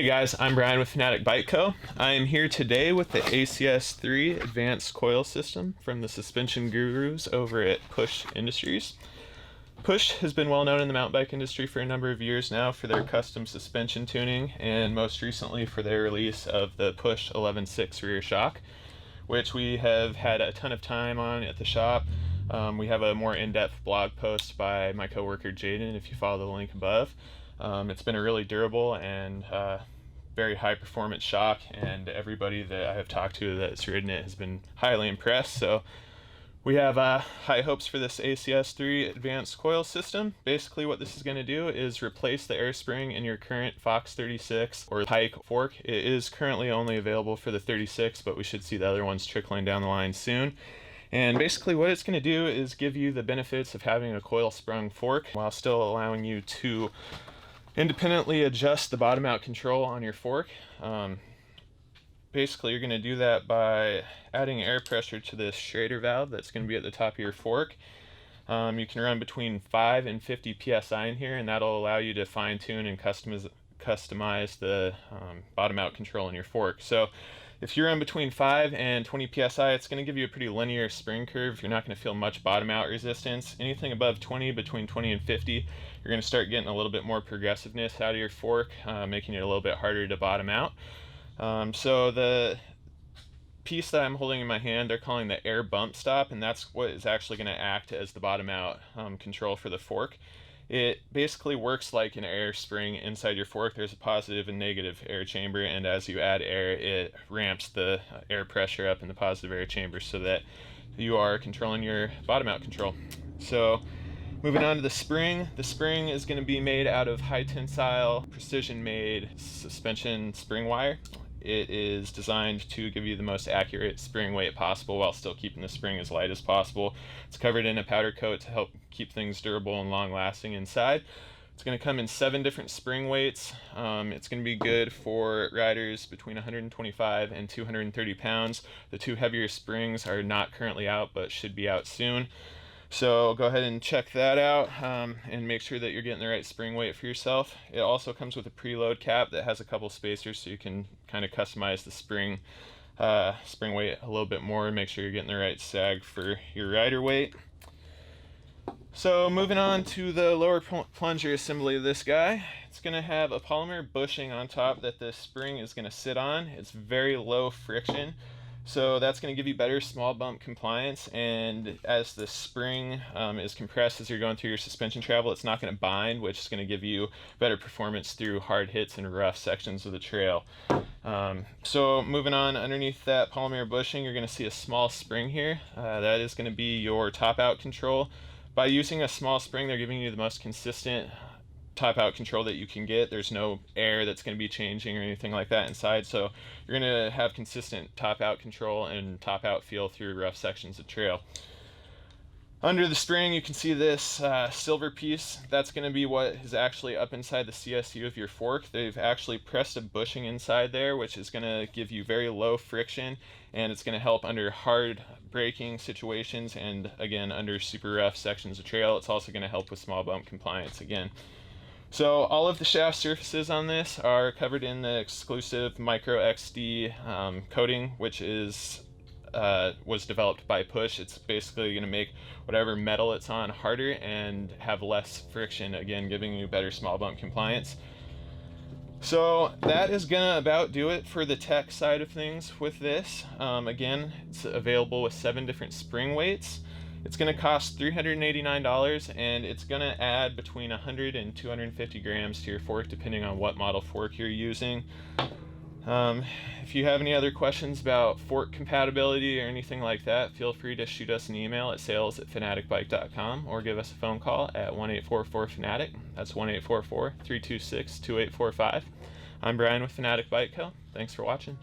Hey guys, I'm Brian with Fanatik Bike Co. I am here today with the ACS3 Advanced Coil System from the suspension gurus over at Push Industries. Push has been well known in the mountain bike industry for a number of years now for their custom suspension tuning, and most recently for their release of the Push ElevenSix rear shock, which we have had a ton of time on at the shop. We have a more in-depth blog post by my coworker Jaden if you follow the link above. It's been a really durable and very high performance shock, and everybody that I have talked to that's ridden it has been highly impressed. So we have high hopes for this ACS3 Advanced Coil System. Basically what this is going to do is replace the air spring in your current Fox 36 or Pike fork. It is currently only available for the 36, but we should see the other ones trickling down the line soon. And basically what it's going to do is give you the benefits of having a coil sprung fork while still allowing you to independently adjust the bottom out control on your fork. Basically you're going to do that by adding air pressure to this Schrader valve that's going to be at the top of your fork. You can run between 5 and 50 psi in here, and that'll allow you to fine tune and customize the bottom out control in your fork. So if you run between 5 and 20 psi, it's going to give you a pretty linear spring curve. You're not going to feel much bottom out resistance. Anything above 20, between 20 and 50, you're going to start getting a little bit more progressiveness out of your fork, making it a little bit harder to bottom out. So the piece that I'm holding in my hand, they're calling the air bump stop, and that's what is actually going to act as the bottom out control for the fork. It basically works like an air spring inside your fork. There's a positive and negative air chamber, and as you add air, it ramps the air pressure up in the positive air chamber so that you are controlling your bottom out control. So moving on to the spring is going to be made out of high tensile, precision made suspension spring wire. It is designed to give you the most accurate spring weight possible while still keeping the spring as light as possible. It's covered in a powder coat to help keep things durable and long lasting inside. It's going to come in 7 different spring weights. It's going to be good for riders between 125 and 230 pounds. The 2 heavier springs are not currently out but should be out soon. So go ahead and check that out and make sure that you're getting the right spring weight for yourself. It also comes with a preload cap that has a couple spacers so you can kind of customize the spring weight a little bit more and make sure you're getting the right sag for your rider weight. So moving on to the lower plunger assembly of this guy. It's going to have a polymer bushing on top that the spring is going to sit on. It's very low friction, so that's going to give you better small bump compliance, and as the spring is compressed as you're going through your suspension travel, it's not going to bind, which is going to give you better performance through hard hits and rough sections of the trail. So moving on, underneath that polymer bushing, you're going to see a small spring here. That is going to be your top out control. By using a small spring, they're giving you the most consistent top out control that you can get. There's no air that's going to be changing or anything like that inside, so you're going to have consistent top out control and top out feel through rough sections of trail. Under the spring you can see this silver piece. That's going to be what is actually up inside the CSU of your fork. They've actually pressed a bushing inside there, which is going to give you very low friction, and it's going to help under hard braking situations and again under super rough sections of trail. It's also going to help with small bump compliance again. So all of the shaft surfaces on this are covered in the exclusive Micro XD coating, which was developed by Push. It's basically going to make whatever metal it's on harder and have less friction, again giving you better small bump compliance. So that is gonna about do it for the tech side of things with this. Again, it's available with 7 different spring weights. It's going to cost $389, and it's going to add between 100 and 250 grams to your fork depending on what model fork you're using. If you have any other questions about fork compatibility or anything like that, feel free to shoot us an email at sales@fanatikbike.com or give us a phone call at 1-844-FANATIK. That's 1-844-326-2845. I'm Brian with Fanatik Bike Co. Thanks for watching.